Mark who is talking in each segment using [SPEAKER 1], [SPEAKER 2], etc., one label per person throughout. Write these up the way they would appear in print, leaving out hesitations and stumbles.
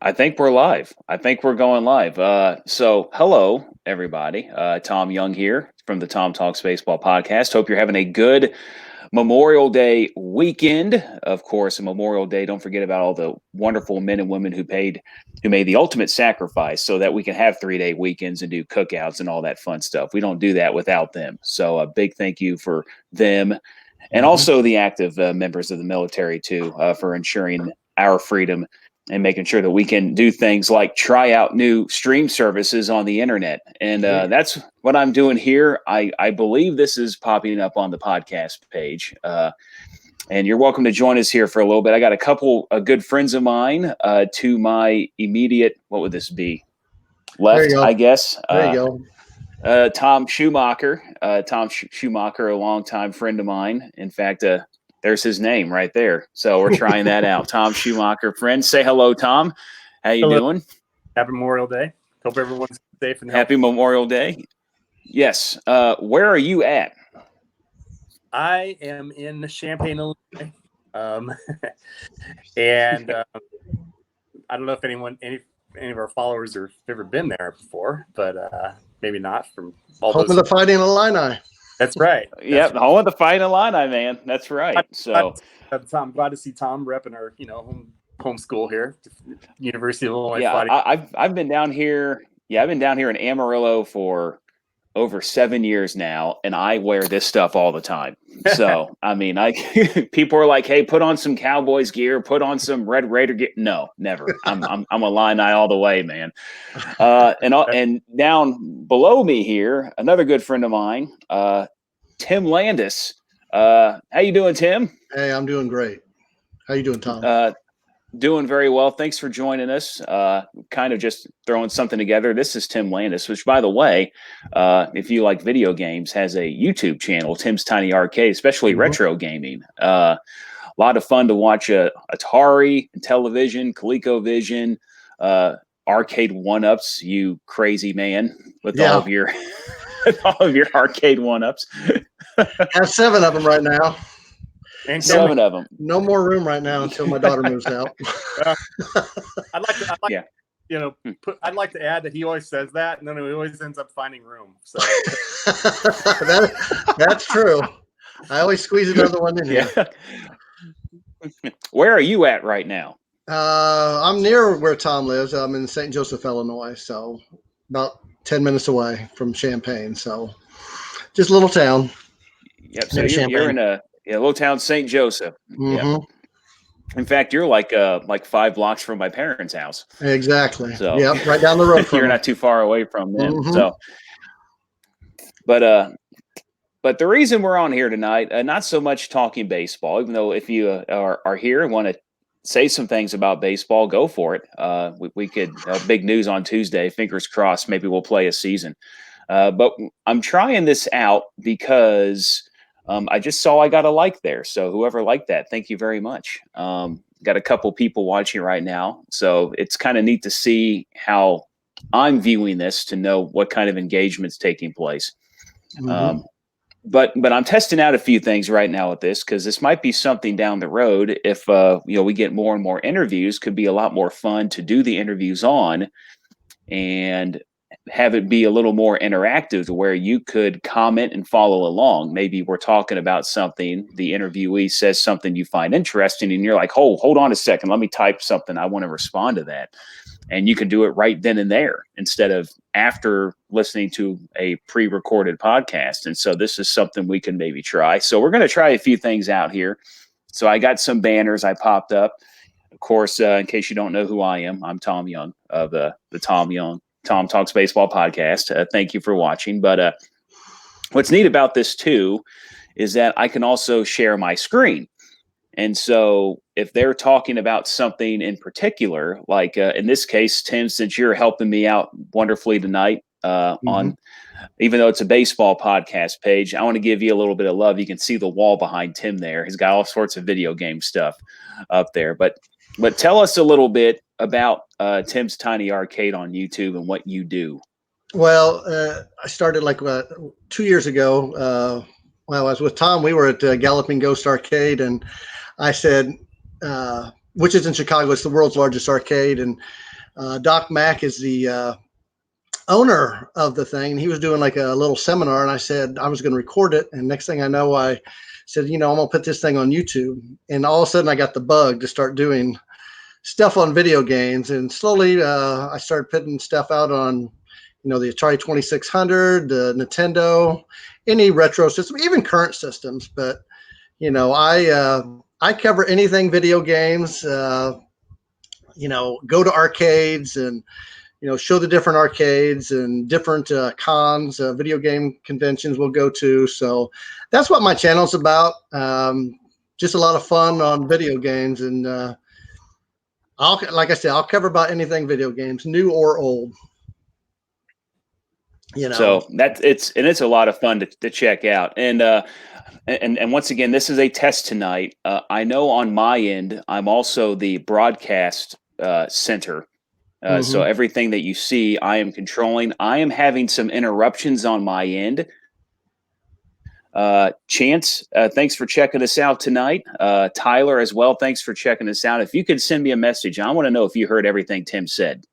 [SPEAKER 1] I think we're live. I think we're going live. So hello, everybody. Tom Young here from the Tom Talks Baseball podcast. Hope you're having a good Memorial Day weekend. Of course, Memorial Day. Don't forget about all the wonderful men and women who made the ultimate sacrifice so that we can have 3-day weekends and do cookouts and all that fun stuff. We don't do that without them. So a big thank you for them, and also the active members of the military too, for ensuring our freedom and making sure that we can do things like try out new stream services on the internet. And that's what I'm doing here. I believe this is popping up on the podcast page. And you're welcome to join us here for a little bit. I got a couple of good friends of mine to my immediate, what would this be? Left, I guess.
[SPEAKER 2] There you
[SPEAKER 1] go. Tom Schumacher. Schumacher, a longtime friend of mine. In fact, there's his name right there. So we're trying that out. Tom Schumacher, friend. Say hello, Tom. How you doing?
[SPEAKER 3] Happy Memorial Day. Hope everyone's safe and healthy.
[SPEAKER 1] Happy Memorial Day. Yes. Where are you at?
[SPEAKER 3] I am in Champaign, Illinois. And I don't know if any of our followers have ever been there before, but maybe not. From all
[SPEAKER 2] home of the Fighting Illini.
[SPEAKER 3] That's right.
[SPEAKER 1] Yep, home of the Fighting Illini, man. That's right. So,
[SPEAKER 3] I'm glad to see Tom repping our, home school here, University of Illinois.
[SPEAKER 1] Yeah, I've been down here. Yeah, I've been down here in Amarillo for over 7 years now, and I wear this stuff all the time. So, I mean, people are like, "Hey, put on some Cowboys gear, put on some Red Raider gear." No, never. I'm a Illini all the way, man. And down below me here, another good friend of mine, Tim Landis. How you doing, Tim?
[SPEAKER 2] Hey, I'm doing great. How you doing, Tom?
[SPEAKER 1] Doing very well. Thanks for joining us. Kind of just throwing something together. This is Tim Landis, which, by the way, if you like video games, has a YouTube channel, Tim's Tiny Arcade, especially retro gaming. A lot of fun to watch Atari, Television, ColecoVision, arcade one-ups, you crazy man, with all of your arcade one-ups.
[SPEAKER 2] I have 7 of them right now.
[SPEAKER 1] And 7 of them.
[SPEAKER 2] No more room right now until my daughter moves out.
[SPEAKER 3] I'd like to add that he always says that, and then he always ends up finding room. So
[SPEAKER 2] that's true. I always squeeze another one in here.
[SPEAKER 1] Where are you at right now?
[SPEAKER 2] I'm near where Tom lives. I'm in St. Joseph, Illinois, so about 10 minutes away from Champaign. So just a little town.
[SPEAKER 1] Yep. So you're in a little town, St. Joseph.
[SPEAKER 2] Mm-hmm.
[SPEAKER 1] In fact, you're like 5 blocks from my parents' house.
[SPEAKER 2] Exactly.
[SPEAKER 1] So
[SPEAKER 2] yeah, right down the road from
[SPEAKER 1] you're not too far away from them.
[SPEAKER 2] Mm-hmm.
[SPEAKER 1] So, but the reason we're on here tonight, not so much talking baseball, even though if you are here and want to say some things about baseball, go for it. We could big news on Tuesday. Fingers crossed. Maybe we'll play a season. But I'm trying this out because I just saw I got a like there. So whoever liked that, thank you very much. Got a couple people watching right now. So it's kind of neat to see how I'm viewing this to know what kind of engagement's taking place.
[SPEAKER 2] Mm-hmm.
[SPEAKER 1] But I'm testing out a few things right now with this because this might be something down the road. If we get more and more interviews, could be a lot more fun to do the interviews on and have it be a little more interactive to where you could comment and follow along. Maybe we're talking about something, the interviewee says something you find interesting, and you're like, hold on a second, let me type something. I want to respond to that. And you can do it right then and there instead of after listening to a pre-recorded podcast. And so this is something we can maybe try. So we're going to try a few things out here. So I got some banners I popped up. Of course, in case you don't know who I am, I'm Tom Young of the Tom Talks Baseball podcast. Thank you for watching. But what's neat about this too is that I can also share my screen. And so if they're talking about something in particular, like in this case, Tim, since you're helping me out wonderfully tonight on, even though it's a baseball podcast page, I want to give you a little bit of love. You can see the wall behind Tim there. He's got all sorts of video game stuff up there. But tell us a little bit about Tim's Tiny Arcade on YouTube and what you do.
[SPEAKER 2] Well, I started like 2 years ago. While I was with Tom, we were at Galloping Ghost Arcade, and I said, which is in Chicago. It's the world's largest arcade, and Doc Mack is the owner of the thing, and he was doing like a little seminar, and I said I was going to record it, and next thing I know, I said, I'm going to put this thing on YouTube, and all of a sudden I got the bug to start doing stuff on video games, and slowly I started putting stuff out on, the Atari 2600, the Nintendo, any retro system, even current systems, but I cover anything video games, go to arcades and show the different arcades and different cons, video game conventions we'll go to. So that's what my channel's about. Just a lot of fun on video games. And like I said, I'll cover about anything video games, new or old.
[SPEAKER 1] So it's a lot of fun to check out. And once again, this is a test tonight. I know on my end, I'm also the broadcast center. So everything that you see, I am controlling. I am having some interruptions on my end. Chance, thanks for checking us out tonight. Tyler as well, thanks for checking us out. If you could send me a message, I want to know if you heard everything Tim said,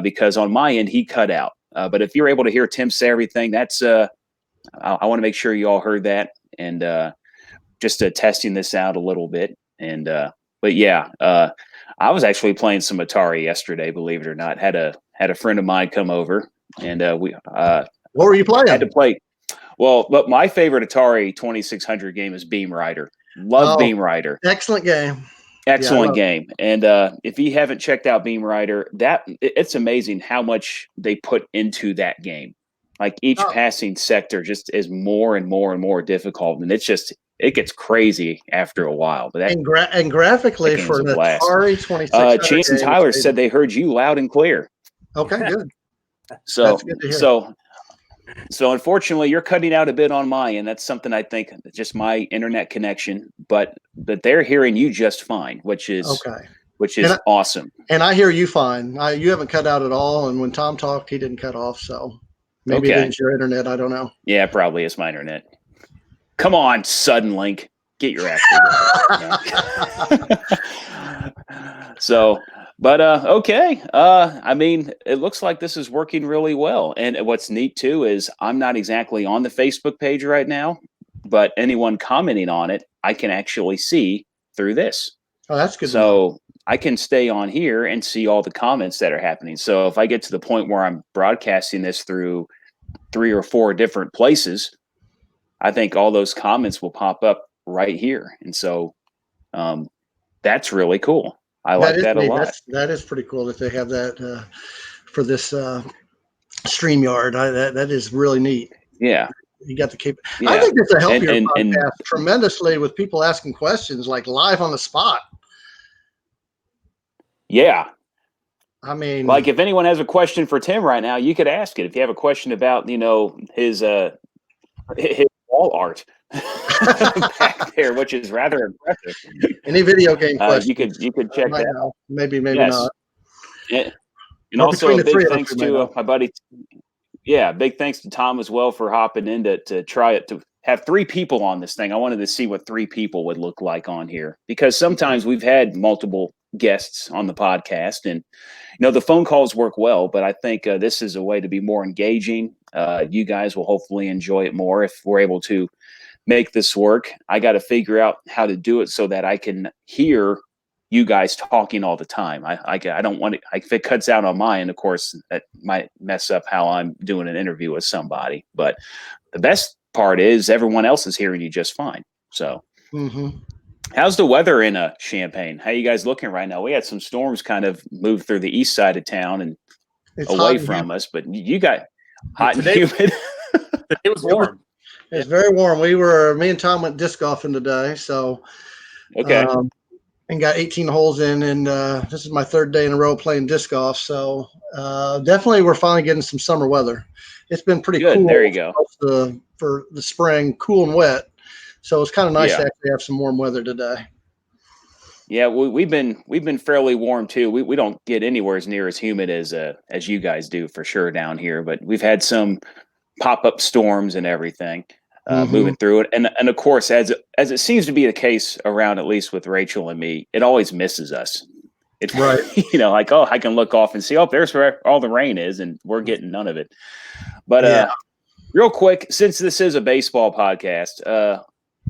[SPEAKER 1] because on my end, he cut out. But if you're able to hear Tim say everything, that's I want to make sure you all heard that, and just testing this out a little bit. And but yeah, I was actually playing some Atari yesterday, believe it or not. Had a friend of mine come over, and we
[SPEAKER 2] what were you playing?
[SPEAKER 1] Had to play. Well, but my favorite Atari 2600 game is Beam Rider. Love Beam Rider.
[SPEAKER 2] Excellent game.
[SPEAKER 1] Excellent game. And if you haven't checked out Beam Rider, it's amazing how much they put into that game. Like each passing sector just is more and more and more difficult, and it gets crazy after a while. But
[SPEAKER 2] and graphically for the Atari 2600,
[SPEAKER 1] Chance and Tyler said they heard you loud and clear.
[SPEAKER 2] Okay, good.
[SPEAKER 1] So
[SPEAKER 2] that's good to hear.
[SPEAKER 1] So unfortunately, you're cutting out a bit on my end. That's something I think just my internet connection, but they're hearing you just fine, which is awesome.
[SPEAKER 2] And I hear you fine. You haven't cut out at all. And when Tom talked, he didn't cut off. So maybe it is your internet. I don't know.
[SPEAKER 1] Yeah, probably it's my internet. Come on, Suddenlink, get your act together. So. But okay. I mean, it looks like this is working really well. And what's neat too is I'm not exactly on the Facebook page right now, but anyone commenting on it, I can actually see through this.
[SPEAKER 2] Oh, that's good.
[SPEAKER 1] So I can stay on here and see all the comments that are happening. So if I get to the point where I'm broadcasting this through 3 or 4 different places, I think all those comments will pop up right here. And so that's really cool. I like that a lot.
[SPEAKER 2] That is pretty cool that they have that for this StreamYard. That is really neat.
[SPEAKER 1] Yeah.
[SPEAKER 2] You got to keep. Yeah. I think this will help your podcast tremendously with people asking questions like live on the spot.
[SPEAKER 1] Yeah.
[SPEAKER 2] I mean,
[SPEAKER 1] like if anyone has a question for Tim right now, you could ask it. If you have a question about, his wall art back there, which is rather impressive.
[SPEAKER 2] Any video game questions?
[SPEAKER 1] You could check that out.
[SPEAKER 2] Maybe not.
[SPEAKER 1] And also a big thanks to my buddy. Yeah, big thanks to Tom as well for hopping in to try it, to have 3 people on this thing. I wanted to see what 3 people would look like on here, because sometimes we've had multiple guests on the podcast, and the phone calls work well, but I think this is a way to be more engaging. You guys will hopefully enjoy it more if we're able to make this work. I got to figure out how to do it so that I can hear you guys talking all the time. I don't want it. If it cuts out on mine, of course, that might mess up how I'm doing an interview with somebody. But the best part is everyone else is hearing you just fine. So, How's the weather in Champaign? How you guys looking right now? We had some storms kind of move through the east side of town and away from us, but you got hot and humid.
[SPEAKER 3] It was warm.
[SPEAKER 2] It's very warm. Me and Tom went disc golfing today, so and got 18 holes in, and this is my 3rd day in a row playing disc golf. So definitely, we're finally getting some summer weather. It's been pretty
[SPEAKER 1] good.
[SPEAKER 2] Cool.
[SPEAKER 1] There you go.
[SPEAKER 2] For the spring, cool and wet. So it's kind of nice to actually have some warm weather today.
[SPEAKER 1] Yeah, we've been fairly warm too. We don't get anywhere as near as humid as you guys do for sure down here, but we've had some pop-up storms and everything. moving through it. And of course, as it seems to be the case around, at least with Rachel and me, it always misses us. It's
[SPEAKER 2] Right.
[SPEAKER 1] like, oh, I can look off and see, oh, there's where all the rain is, and we're getting none of it. But
[SPEAKER 2] Yeah.
[SPEAKER 1] real quick, since this is a baseball podcast,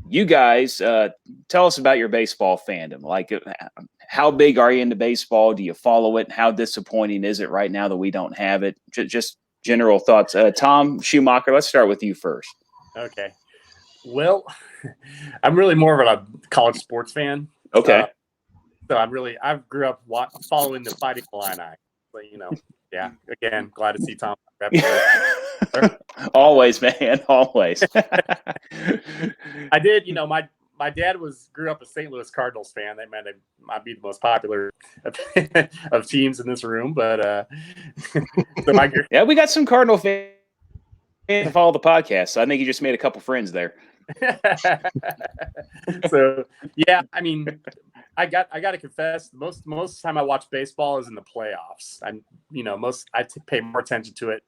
[SPEAKER 1] you guys tell us about your baseball fandom. Like, how big are you into baseball? Do you follow it? How disappointing is it right now that we don't have it? Just general thoughts. Tom Schumacher, let's start with you first.
[SPEAKER 3] Okay. Well, I'm really more of a college sports fan.
[SPEAKER 1] Okay.
[SPEAKER 3] So I grew up following the Fighting Illini. But, yeah, again, glad to see Tom.
[SPEAKER 1] Always, man, always.
[SPEAKER 3] I did, my dad grew up a St. Louis Cardinals fan. That meant it might be the most popular of teams in this room. But
[SPEAKER 1] yeah, we got some Cardinal fans to follow the podcast. So I think you just made a couple friends there.
[SPEAKER 3] So yeah, I mean, I got to confess, most of the time I watch baseball is in the playoffs. I pay more attention to it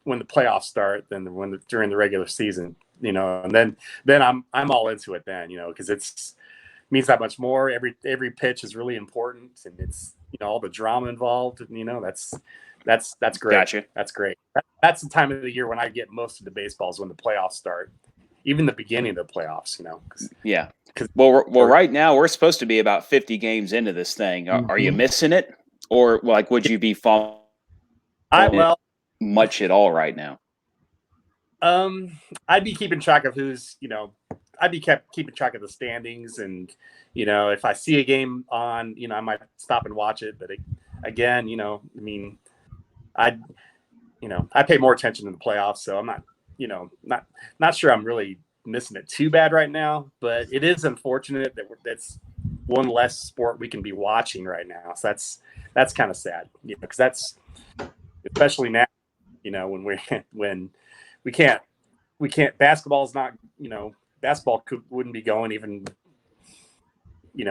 [SPEAKER 3] when the playoffs start than during the regular season. And then I'm all into it then, because it means that much more. Every pitch is really important, and it's all the drama involved. That's great.
[SPEAKER 1] Gotcha.
[SPEAKER 3] That's great. That's the time of the year when I get most of the baseballs, when the playoffs start, even the beginning of the playoffs.
[SPEAKER 1] Yeah. Well, right now we're supposed to be about 50 games into this thing. Are you missing it, or like would you be following much at all right now?
[SPEAKER 3] I'd be keeping track of I'd be keeping track of the standings, and if I see a game on, I might stop and watch it. But again, I mean, I pay more attention to the playoffs, so I'm not sure I'm really missing it too bad right now. But it is unfortunate that that's one less sport we can be watching right now. So that's kind of sad, because that's, especially now, when we can't basketball's not, basketball wouldn't be going even, we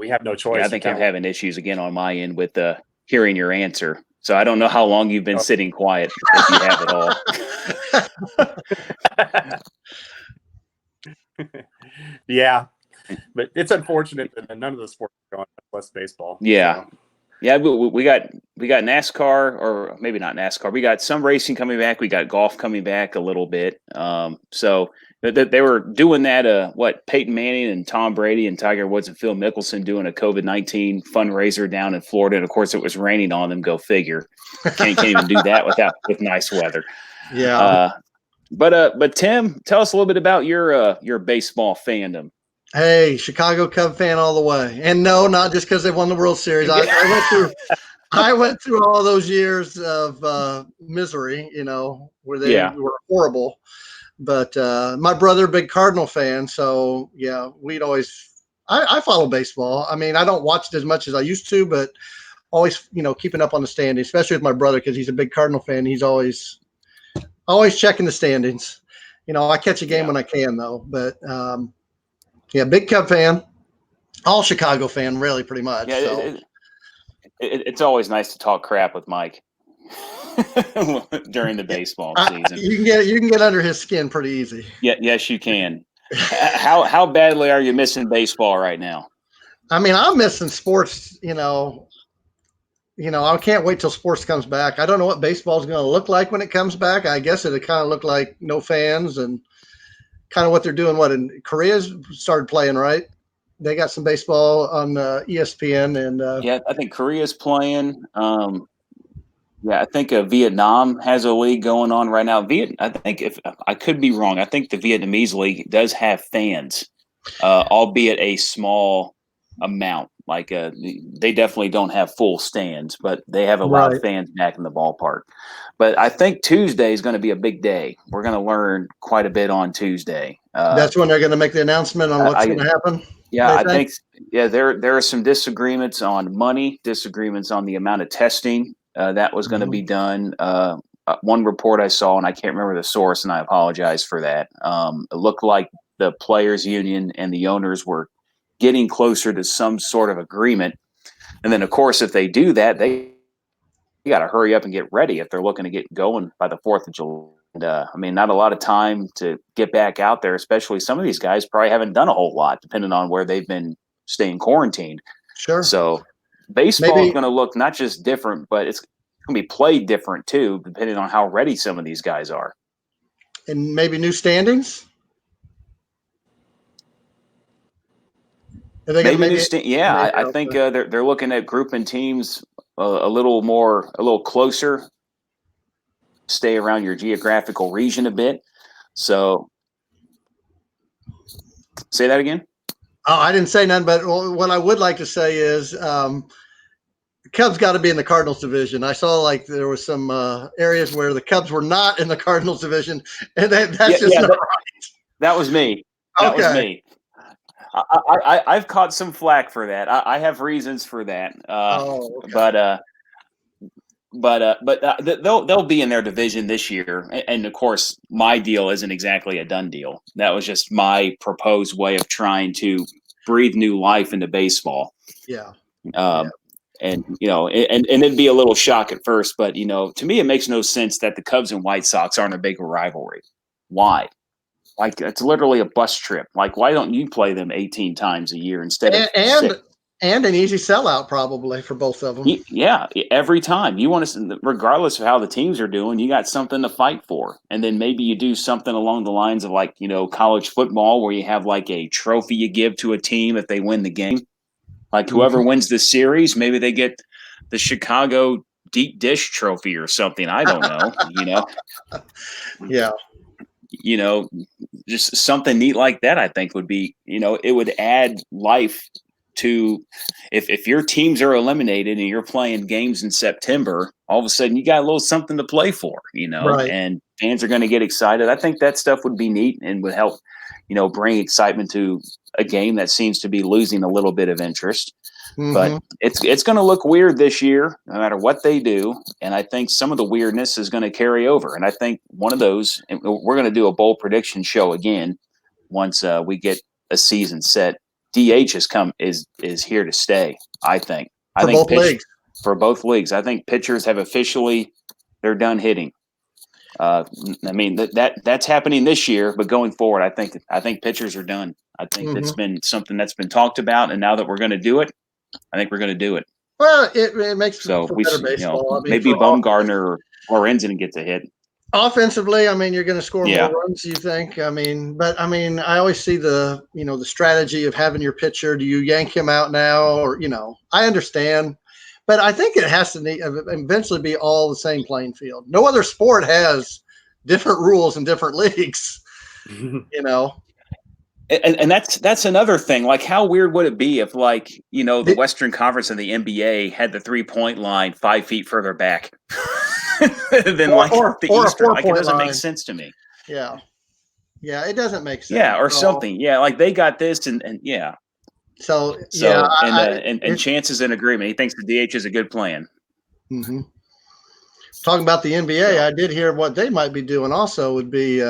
[SPEAKER 3] have no choice.
[SPEAKER 1] Yeah, I think I'm having issues again on my end with hearing your answer. So I don't know how long you've been sitting quiet, if you have at all.
[SPEAKER 3] Yeah, but it's unfortunate that none of the sports are going, less baseball.
[SPEAKER 1] Yeah.
[SPEAKER 3] So.
[SPEAKER 1] Yeah, we got NASCAR, or maybe not NASCAR. We got some racing coming back. We got golf coming back a little bit. So they were doing that. Peyton Manning and Tom Brady and Tiger Woods and Phil Mickelson doing a COVID-19 fundraiser down in Florida, and of course it was raining on them. Go figure. Can't even do that with nice weather.
[SPEAKER 2] Yeah.
[SPEAKER 1] But Tim, tell us a little bit about your baseball fandom.
[SPEAKER 2] Hey, Chicago Cub fan all the way. And no, not just because they won the World Series. I went through all those years of misery, where they were horrible. But my brother, big Cardinal fan. So, yeah, I follow baseball. I mean, I don't watch it as much as I used to, but always, keeping up on the standings, especially with my brother, because he's a big Cardinal fan. He's always checking the standings. I catch a game when I can, though. But, yeah, big Cub fan, all Chicago fan, really, pretty much.
[SPEAKER 1] Yeah,
[SPEAKER 2] so.
[SPEAKER 1] It's always nice to talk crap with Mike during the baseball season.
[SPEAKER 2] You can get under his skin pretty easy.
[SPEAKER 1] Yeah, yes, you can. How badly are you missing baseball right now?
[SPEAKER 2] I mean, I'm missing sports. I can't wait till sports comes back. I don't know what baseball is going to look like when it comes back. I guess it'll kind of look like no fans and kind of what they're doing. What in Korea's started playing, right? They got some baseball on ESPN, and
[SPEAKER 1] yeah, I think Korea's playing. Yeah, I think Vietnam has a league going on right now. I think, if I could be wrong, I think the Vietnamese league does have fans, albeit a small amount. Like they definitely don't have full stands, but they have allowed fans back in the ballpark. But I think Tuesday is going to be a big day. We're going to learn quite a bit on Tuesday.
[SPEAKER 2] That's when they're going to make the announcement on what's going to happen.
[SPEAKER 1] Yeah, I think there are some disagreements on money, disagreements on the amount of testing that was going to be done. One report I saw, and I can't remember the source, and I apologize for that. It looked like the players' union and the owners were getting closer to some sort of agreement. And then, of course, if they do that, they got to hurry up and get ready if they're looking to get going by the 4th of I mean, not a lot of time to get back out there, especially some of these guys probably haven't done a whole lot, depending on where they've been staying quarantined.
[SPEAKER 2] Sure.
[SPEAKER 1] So baseball is
[SPEAKER 2] Maybe,
[SPEAKER 1] going to look not just different, but it's going to be played different too, depending on how ready some of these guys are.
[SPEAKER 2] and maybe new standings. Are they going to
[SPEAKER 1] Maybe
[SPEAKER 2] maybe?
[SPEAKER 1] yeah,
[SPEAKER 2] Maybe,
[SPEAKER 1] I think they're looking at grouping teams a little closer, stay around your geographical region a bit. So, say that again.
[SPEAKER 2] Oh, I didn't say none, but what I would like to say is the Cubs got to be in the Cardinals division. I saw like there was some areas where the Cubs were not in the Cardinals division, and that's just not right.
[SPEAKER 1] That was me. That was
[SPEAKER 2] Okay.
[SPEAKER 1] me. I've caught some flack for that. I have reasons for that.
[SPEAKER 2] Okay.
[SPEAKER 1] But they'll be in their division this year, and of course, my deal isn't exactly a done deal. That was just my proposed way of trying to breathe new life into baseball.
[SPEAKER 2] Yeah.
[SPEAKER 1] And and it'd be a little shock at first, but to me, it makes no sense that the Cubs and White Sox aren't a bigger rivalry. Why? Like, it's literally a bus trip. Like, why don't you play them 18 times a year instead of six?
[SPEAKER 2] And an easy sellout probably for both of them.
[SPEAKER 1] Yeah, every time you want to, regardless of how the teams are doing, you got something to fight for. And then maybe you do something along the lines of like, college football where you have like a trophy you give to a team if they win the game. Like whoever wins the series, maybe they get the Chicago deep dish trophy or something. I don't know,
[SPEAKER 2] Yeah.
[SPEAKER 1] Just something neat like that, I think would be, it would add life to if your teams are eliminated and you're playing games in September, all of a sudden you got a little something to play for,
[SPEAKER 2] Right.
[SPEAKER 1] and fans are going to get excited. I think that stuff would be neat and would help, bring excitement to a game that seems to be losing a little bit of interest. But it's going to look weird this year, no matter what they do. And I think some of the weirdness is going to carry over. And I think one of those, and we're going to do a bold prediction show again once we get a season set. DH is here to stay. I think.
[SPEAKER 2] For both leagues.
[SPEAKER 1] For both leagues, I think pitchers have officially they're done hitting. I mean that's happening this year, but going forward, I think pitchers are done. I think that's been something that's been talked about, and now that we're going to do it, I think we're going to do it.
[SPEAKER 2] Well, it makes for better baseball.
[SPEAKER 1] Maybe Bumgarner or Lorenzen gets a hit.
[SPEAKER 2] Offensively, I mean, you're going to score more runs, you think? I mean, I always see the strategy of having your pitcher. Do you yank him out now, or I understand, but I think it has to eventually be all the same playing field. No other sport has different rules in different leagues.
[SPEAKER 1] And that's another thing. Like, how weird would it be if, like, the Western Conference and the NBA had the 3-point line 5 feet further back than the Eastern? Like, it doesn't make sense to me.
[SPEAKER 2] Yeah, it doesn't make sense.
[SPEAKER 1] Yeah, or something. Yeah, like they got this, and yeah.
[SPEAKER 2] So
[SPEAKER 1] and Chance is in agreement. He thinks the DH is a good plan.
[SPEAKER 2] Talking about the NBA, I did hear what they might be doing. Also, would be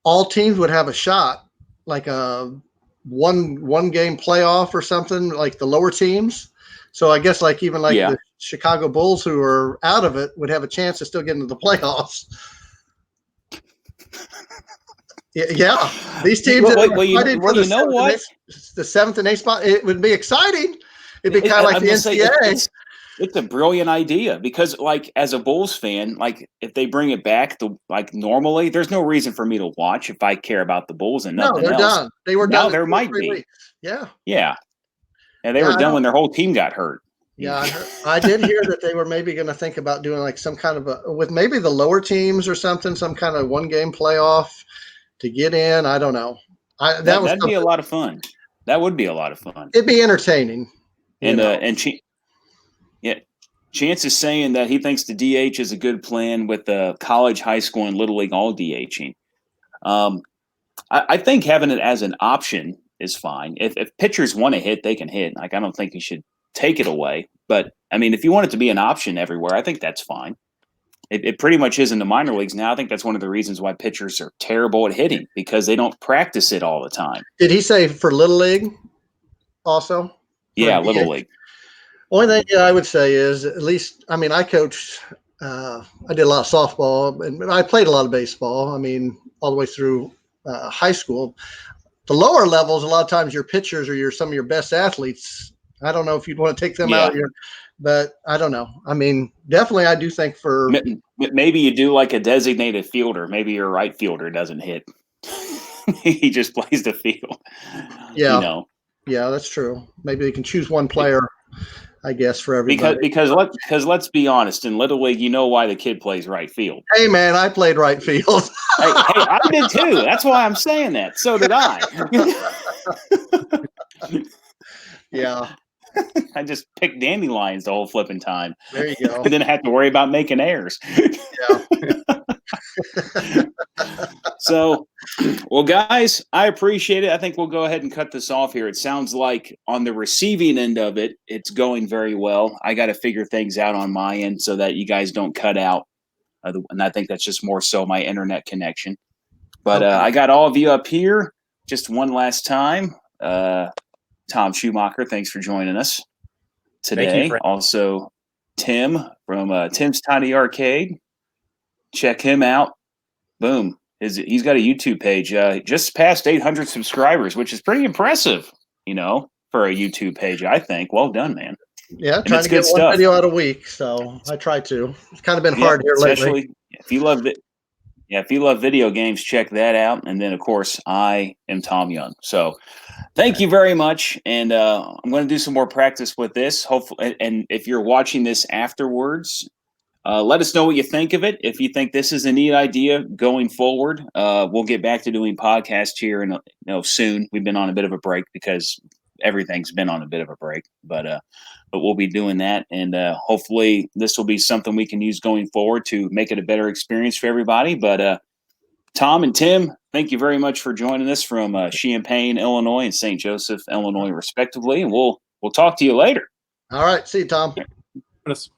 [SPEAKER 2] all teams would have a shot. Like a one game playoff or something, like the lower teams. So I guess the Chicago Bulls who are out of it would have a chance to still get into the playoffs. Yeah. These teams
[SPEAKER 1] what?
[SPEAKER 2] The 7th and 8th spot, it would be exciting. It'd be kind of like the NCAA.
[SPEAKER 1] It's a brilliant idea because, like, as a Bulls fan, like, if they bring it back normally, there's no reason for me to watch if I care about the Bulls and nothing else.
[SPEAKER 2] No, they're done. They were done.
[SPEAKER 1] Now there might be.
[SPEAKER 2] Weeks. Yeah.
[SPEAKER 1] Yeah. And they were done when their whole team got hurt.
[SPEAKER 2] Yeah, I did hear that they were maybe going to think about doing like some kind of with maybe the lower teams or something, some kind of 1-game playoff to get in. I don't know. That'd
[SPEAKER 1] be a lot of fun. That would be a lot of fun.
[SPEAKER 2] It'd be entertaining.
[SPEAKER 1] Chance is saying that he thinks the DH is a good plan with the college, high school, and little league all DHing. I think having it as an option is fine. If pitchers want to hit, they can hit. Like, I don't think you should take it away. But I mean, if you want it to be an option everywhere, I think that's fine. It pretty much is in the minor leagues now. I think that's one of the reasons why pitchers are terrible at hitting, because they don't practice it all the time.
[SPEAKER 2] Did he say for little league also?
[SPEAKER 1] Yeah, little league.
[SPEAKER 2] Only thing I would say is, at least, I mean, I coached I did a lot of softball, and I played a lot of baseball. I mean, all the way through high school. The lower levels, a lot of times your pitchers or some of your best athletes. I don't know if you'd want to take them out here, but I don't know. I mean, definitely, I do think for
[SPEAKER 1] maybe you do like a designated fielder. Maybe your right fielder doesn't hit. He just plays the field.
[SPEAKER 2] Yeah,
[SPEAKER 1] you know.
[SPEAKER 2] Yeah, that's true. Maybe they can choose one player, I guess, for everybody.
[SPEAKER 1] Because let's be honest, in Little League, you know why the kid plays right field.
[SPEAKER 2] Hey, man, I played right field.
[SPEAKER 1] hey, I did too. That's why I'm saying that. So did I.
[SPEAKER 2] Yeah.
[SPEAKER 1] I just picked dandelions the whole flipping time.
[SPEAKER 2] There you go.
[SPEAKER 1] I didn't have to worry about making errors.
[SPEAKER 2] Yeah.
[SPEAKER 1] So, well, guys, I appreciate it. I think we'll go ahead and cut this off here. It sounds like on the receiving end of it, it's going very well. I got to figure things out on my end so that you guys don't cut out. And I think that's just more so my internet connection. But
[SPEAKER 2] Okay.
[SPEAKER 1] I got all of you up here just one last time. Tom Schumacher, thanks for joining us today. Also, Tim from Tim's Tiny Arcade. Check him out. Boom. He's got a YouTube page. Just past 800 subscribers, which is pretty impressive, for a YouTube page, I think. Well done, man.
[SPEAKER 2] Yeah, trying to get one video out a week, so I try to. It's kind of been hard here lately.
[SPEAKER 1] If you love it. Yeah, if you love video games, check that out. And then, of course, I am Tom Young. So thank you very much. And I'm going to do some more practice with this. Hopefully, and if you're watching this afterwards, let us know what you think of it. If you think this is a neat idea going forward, we'll get back to doing podcasts here soon. We've been on a bit of a break because everything's been on a bit of a break. But we'll be doing that, and hopefully this will be something we can use going forward to make it a better experience for everybody. But Tom and Tim, thank you very much for joining us from Champaign, Illinois, and St. Joseph, Illinois, respectively. And we'll talk to you later.
[SPEAKER 2] All right. See you, Tom.
[SPEAKER 3] Yes.